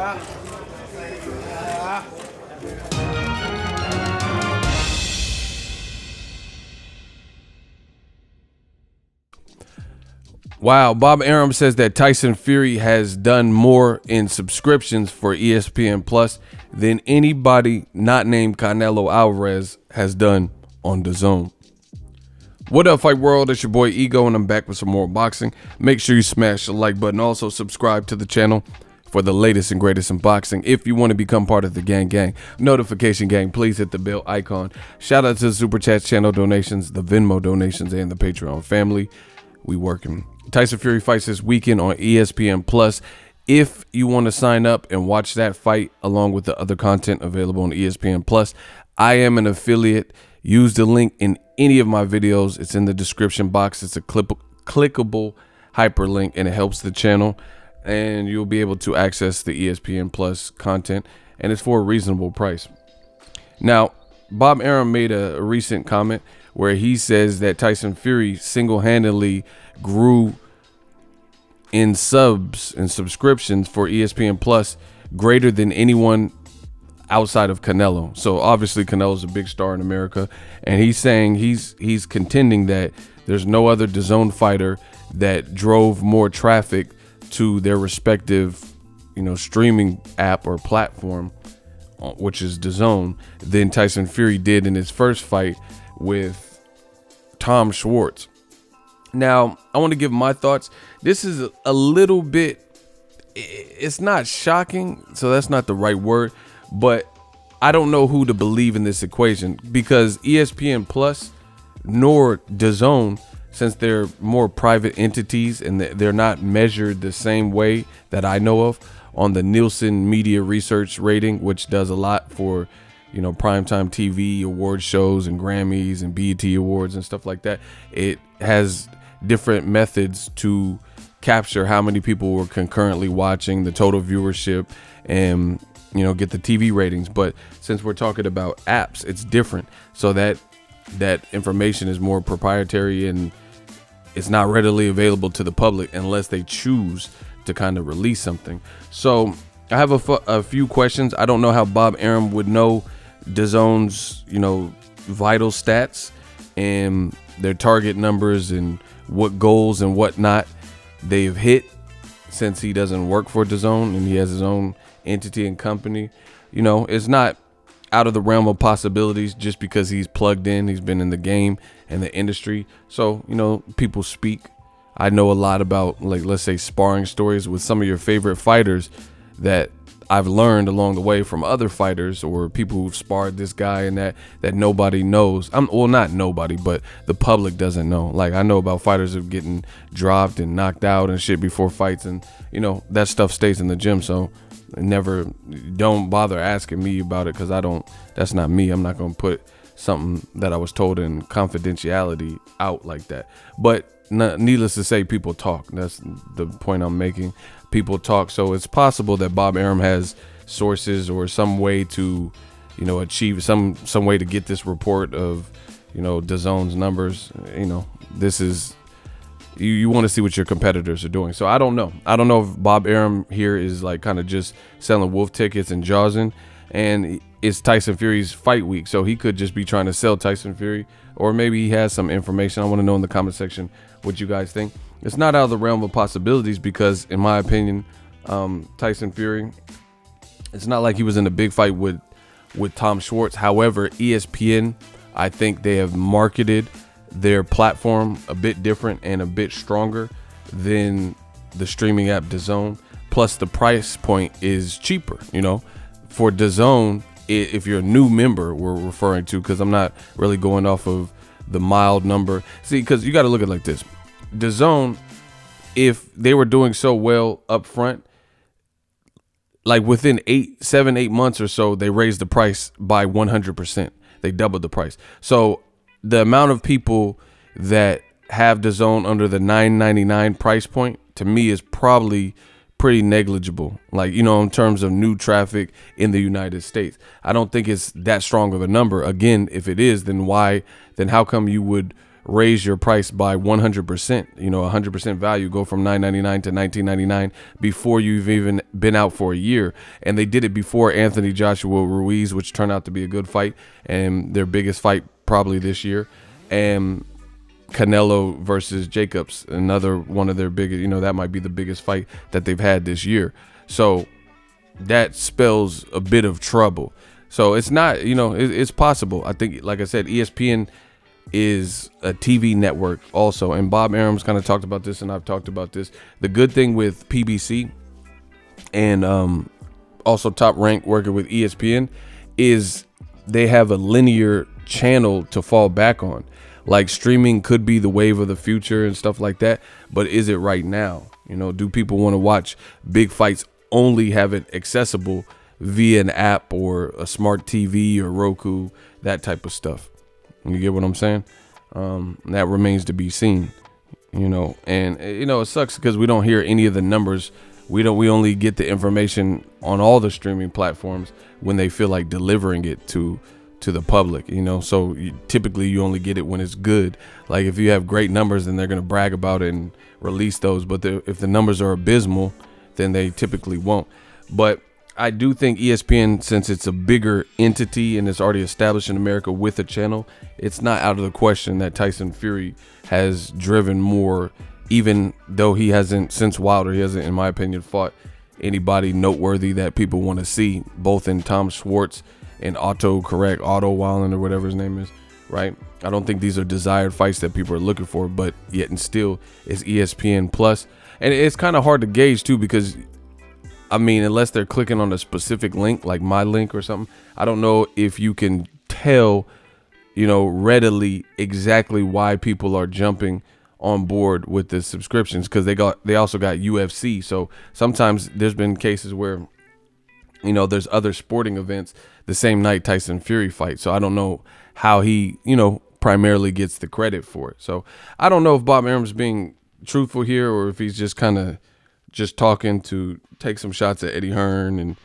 Wow, Bob Arum says that Tyson Fury has done more in subscriptions for ESPN Plus than anybody not named Canelo Alvarez has done on Dazn. What up, Fight World? It's your boy Ego, and I'm back with some more boxing. Make sure you smash the like button. Also, subscribe to the channel for the latest and greatest in boxing. If you want to become part of the gang, notification gang, please hit the bell icon. Shout out to the Super Chat channel donations, the Venmo donations, and the Patreon family. We working. Tyson Fury fights this weekend on ESPN Plus. If you want to sign up and watch that fight along with the other content available on ESPN Plus, I am an affiliate. Use the link in any of my videos. It's in the description box. It's a clickable hyperlink, and it helps the channel, and you'll be able to access the ESPN Plus content, and it's for a reasonable price. Now, Bob Arum made a recent comment where he says that Tyson Fury single-handedly grew in subs and subscriptions for ESPN Plus greater than anyone outside of Canelo. So obviously Canelo's a big star in America, and he's saying he's contending that there's no other DAZN fighter that drove more traffic to their respective, streaming app or platform, which is DAZN, than Tyson Fury did in his first fight with Tom Schwartz. Now, I want to give my thoughts. This is a little bit, it's not shocking, so that's not the right word, but I don't know who to believe in this equation, because ESPN Plus nor DAZN, since they're more private entities and they're not measured the same way that I know of on the Nielsen Media Research rating, which does a lot for, primetime TV award shows and Grammys and BET Awards and stuff like that. It has different methods to capture how many people were concurrently watching, the total viewership, and get the TV ratings. But since we're talking about apps, it's different, so that information is more proprietary and it's not readily available to the public unless they choose to kind of release something. So I have a few questions. I don't know how Bob Arum would know DAZN's vital stats and their target numbers and what goals and whatnot they've hit, since he doesn't work for DAZN and he has his own entity and company. It's not out of the realm of possibilities just because he's plugged in. He's been in the game and the industry, so people speak. I know a lot about, like, let's say, sparring stories with some of your favorite fighters that I've learned along the way from other fighters or people who've sparred this guy and that nobody knows. Well, not nobody, but the public doesn't know. Like, I know about fighters who are getting dropped and knocked out and shit before fights, and that stuff stays in the gym. So don't bother asking me about it, because that's not me. I'm not gonna put something that I was told in confidentiality out like that. But needless to say, people talk. That's the point I'm making. People talk. So it's possible that Bob Arum has sources or some way to, achieve some way to get this report of, DAZN's numbers. This is, you want to see what your competitors are doing. So I don't know. I don't know if Bob Arum here is like kind of just selling wolf tickets and jawsing, and it's Tyson Fury's fight week, so he could just be trying to sell Tyson Fury, or maybe he has some information. I want to know in the comment section what you guys think. It's not out of the realm of possibilities, because in my opinion, Tyson Fury, it's not like he was in a big fight with Tom Schwartz. However, ESPN, I think they have marketed their platform a bit different and a bit stronger than the streaming app DAZN. Plus, the price point is cheaper. For DAZN, if you're a new member, we're referring to, because I'm not really going off of the mild number. See, because you got to look at it like this. DAZN, if they were doing so well up front, like within 8 months or so, they raised the price by 100%. They doubled the price. So the amount of people that have DAZN under the $9.99 price point, to me, is probably pretty negligible, like, in terms of new traffic in the United States. I don't think it's that strong of a number. Again, if it is, then how come you would raise your price by 100%, 100% value, go from $9.99 to $19.99 before you've even been out for a year. And they did it before Anthony Joshua Ruiz, which turned out to be a good fight and their biggest fight probably this year. And Canelo versus Jacobs, another one of their biggest, that might be the biggest fight that they've had this year. So that spells a bit of trouble. So it's not, it's possible. I think, like I said, ESPN is a TV network also. And Bob Arum's kind of talked about this, and I've talked about this. The good thing with PBC and also Top Rank working with ESPN is they have a linear channel to fall back on. Like, streaming could be the wave of the future and stuff like that, but is it right now? Do people want to watch big fights only have it accessible via an app or a smart TV or Roku, that type of stuff? You get what I'm saying? That remains to be seen, and it sucks because we don't hear any of the numbers. We only get the information on all the streaming platforms when they feel like delivering it to the public, so typically you only get it when it's good. Like, if you have great numbers, then they're going to brag about it and release those. But if the numbers are abysmal, then they typically won't. But I do think ESPN, since it's a bigger entity and it's already established in America with a channel, it's not out of the question that Tyson Fury has driven more, even though he hasn't, since Wilder, he hasn't, in my opinion, fought anybody noteworthy that people want to see, both in Tom Schwartz and Otto Wallen, or whatever his name is, right? I don't think these are desired fights that people are looking for, but yet and still it's ESPN Plus. And it's kind of hard to gauge too, because unless they're clicking on a specific link, like my link or something, I don't know if you can tell, readily exactly why people are jumping on board with the subscriptions, because they also got UFC. So sometimes there's been cases where there's other sporting events the same night Tyson Fury fight. So I don't know how he, primarily gets the credit for it. So I don't know if Bob Arum's being truthful here, or if he's just kind of just talking to take some shots at Eddie Hearn and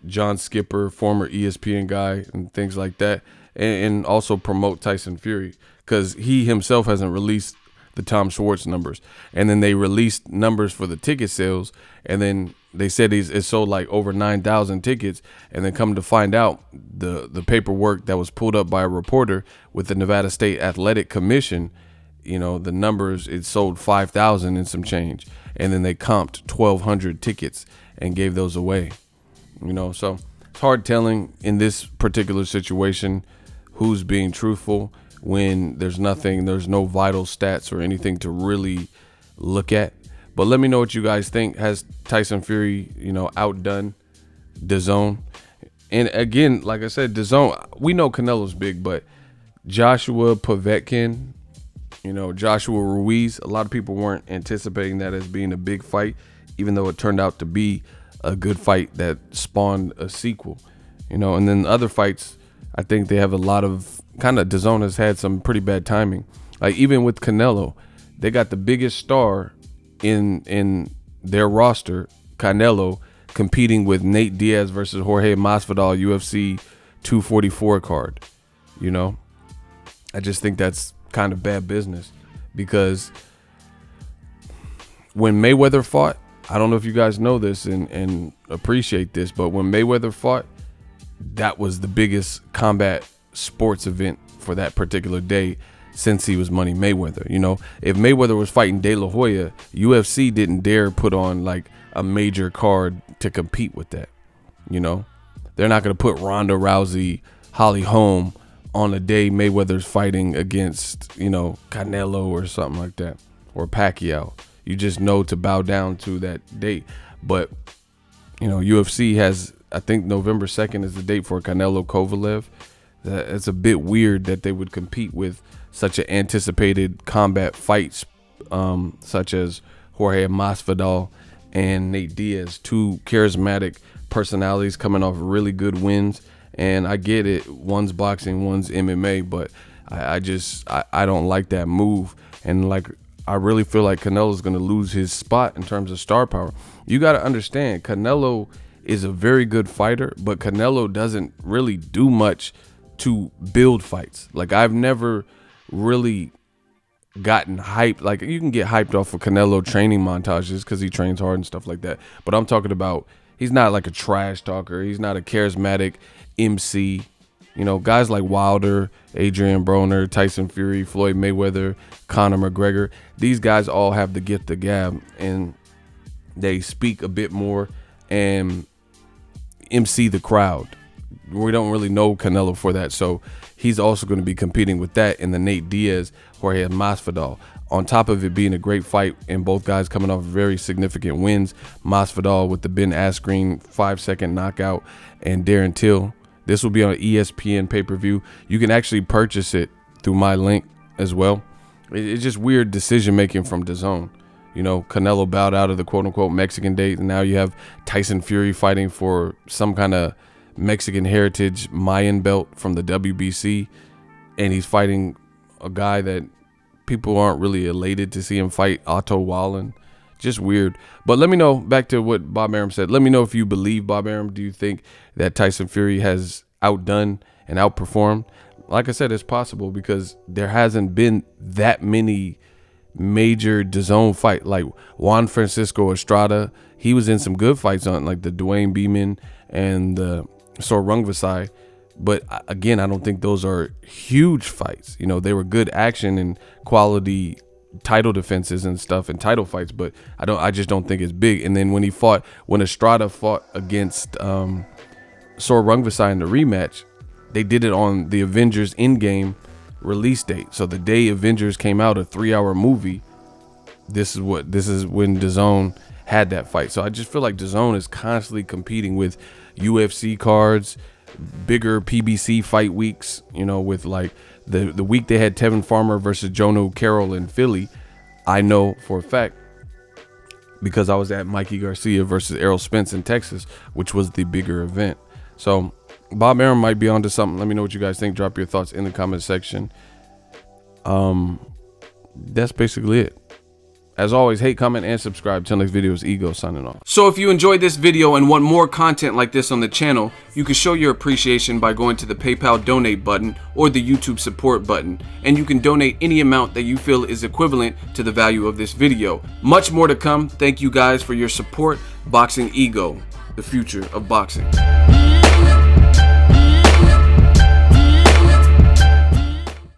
John Skipper, former ESPN guy, and things like that, and also promote Tyson Fury, because he himself hasn't released the Tom Schwartz numbers. And then they released numbers for the ticket sales, and then they said it sold like over 9,000 tickets, and then come to find out the paperwork that was pulled up by a reporter with the Nevada State Athletic Commission, the numbers, it sold 5,000 and some change, and then they comped 1,200 tickets and gave those away. So it's hard telling in this particular situation who's being truthful when there's no vital stats or anything to really look at. But let me know what you guys think. Has Tyson Fury, outdone Dazn? And again, like I said, Dazn, we know Canelo's big, but Joshua Povetkin, Joshua Ruiz, a lot of people weren't anticipating that as being a big fight, even though it turned out to be a good fight that spawned a sequel, and then other fights, I think they have a lot of Dazn has had some pretty bad timing. Like, even with Canelo, they got the biggest star in their roster, Canelo, competing with Nate Diaz versus Jorge Masvidal UFC 244 card. I just think that's kind of bad business, because when Mayweather fought, I don't know if you guys know this and appreciate this, but when Mayweather fought, that was the biggest combat sports event for that particular day since he was Money Mayweather. If Mayweather was fighting De La Hoya, UFC didn't dare put on like a major card to compete with that. They're not going to put Ronda Rousey, Holly Holm on a day Mayweather's fighting against, Canelo or something like that, or Pacquiao. You just know to bow down to that date. But, UFC has, I think November 2nd is the date for Canelo Kovalev. It's a bit weird that they would compete with such an anticipated combat fights, such as Jorge Masvidal and Nate Diaz, two charismatic personalities coming off really good wins. And I get it, one's boxing, one's MMA, but I don't like that move. And I really feel like Canelo's going to lose his spot in terms of star power. You got to understand, Canelo is a very good fighter, but Canelo doesn't really do much to build fights. Like, I've never really gotten hyped. Like, you can get hyped off of Canelo training montages because he trains hard and stuff like that. But I'm talking about, he's not like a trash talker. He's not a charismatic MC. You know, guys like Wilder, Adrian Broner, Tyson Fury, Floyd Mayweather, Conor McGregor, these guys all have the gift of gab, and they speak a bit more and MC the crowd. We don't really know Canelo for that, so he's also going to be competing with that in the Nate Diaz, Jorge Masvidal. On top of it being a great fight and both guys coming off very significant wins, Masvidal with the Ben Askren 5-second knockout, and Darren Till. This will be on ESPN pay-per-view. You can actually purchase it through my link as well. It's just weird decision-making from Dazn. You know, Canelo bowed out of the quote-unquote Mexican date, and now you have Tyson Fury fighting for some kind of Mexican heritage Mayan belt from the WBC, and he's fighting a guy that people aren't really elated to see him fight, Otto Wallen. Just weird. But let me know, back to what Bob Arum said, let me know if you believe Bob Arum. Do you think that Tyson Fury has outdone and outperformed? Like I said, it's possible because there hasn't been that many major DAZN fight. Like Juan Francisco Estrada, he was in some good fights on like the Dwayne Beeman and the Sor Rungvisai. But again, I don't think those are huge fights. You know, they were good action and quality title defenses and stuff and title fights, but I just don't think it's big. And then when Estrada fought against Sor Rungvisai in the rematch, they did it on the Avengers Endgame release date. So the day Avengers came out, a 3-hour movie, this is when DAZN had that fight. So I just feel like DAZN is constantly competing with UFC cards, bigger PBC fight weeks, you know, with like the week they had Tevin Farmer versus Jono Carroll in Philly. I know for a fact because I was at Mikey Garcia versus Errol Spence in Texas, which was the bigger event. So Bob Arum might be onto something. Let me know what you guys think. Drop your thoughts in the comment section. That's basically it. As always, hate, comment, and subscribe. Till next video is Ego signing off. So if you enjoyed this video and want more content like this on the channel, you can show your appreciation by going to the PayPal donate button or the YouTube support button. And you can donate any amount that you feel is equivalent to the value of this video. Much more to come. Thank you guys for your support. Boxing Ego, the future of boxing.